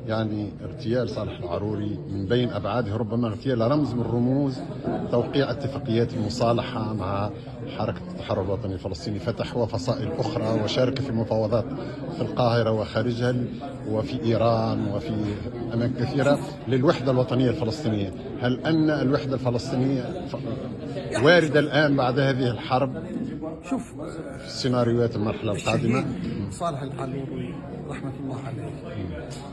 يعني اغتيال صالح العروري من بين أبعاده ربما اغتيال رمز من رموز توقيع اتفاقيات المصالحة مع حركة التحرر الوطني الفلسطيني، فتح هو فصائل أخرى وشارك في المفاوضات في القاهرة وخارجها وفي إيران وفي أماكن كثيرة للوحدة الوطنية الفلسطينية. هل أن الوحدة الفلسطينية واردة الآن بعد هذه الحرب؟ شوف، في سيناريوهات المرحلة القادمة. صالح العروري رحمة الله عليه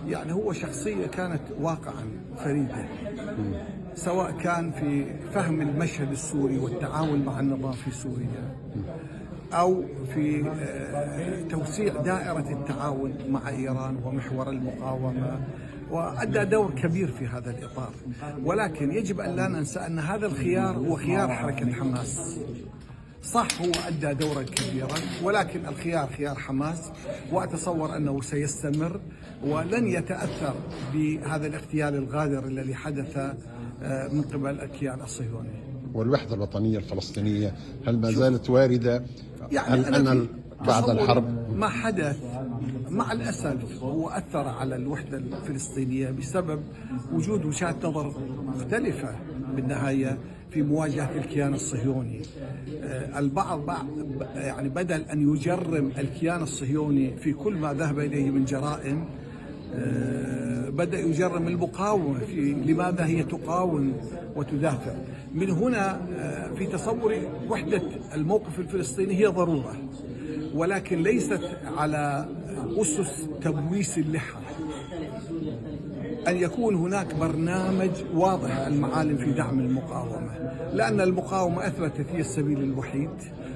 يعني هو شخصية كانت واقعا فريدة، سواء كان في فهم المشهد السوري والتعاون مع النظام في سوريا، أو في توسيع دائرة التعاون مع إيران ومحور المقاومة، وأدى دور كبير في هذا الإطار. ولكن يجب أن لا ننسى أن هذا الخيار هو خيار حركة حماس. صح، هو أدى دورا كبيرا، ولكن الخيار خيار حماس، وأتصور أنه سيستمر ولن يتأثر بهذا الاغتيال الغادر الذي حدث من قبل الكيان الصهيوني. والوحدة الوطنية الفلسطينية هل ما زالت واردة؟ يعني هل أنا بعد الحرب ما حدث مع الأسف هو أثر على الوحدة الفلسطينية بسبب وجود وجهات نظر مختلفة بالنهاية في مواجهة الكيان الصهيوني. البعض يعني بدل أن يجرم الكيان الصهيوني في كل ما ذهب إليه من جرائم، بدأ يجرم المقاومة في لماذا هي تقاوم وتدافع. من هنا في تصوري وحدة الموقف الفلسطيني هي ضرورة، ولكن ليست على أسس تبويس اللحى. أن يكون هناك برنامج واضح المعالم في دعم المقاومة، لأن المقاومة أثبتت هي السبيل الوحيد،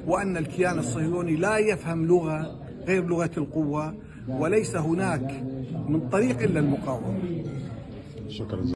وأن الكيان الصهيوني لا يفهم لغة غير لغة القوة، وليس هناك من طريق إلا المقاومة. شكرا.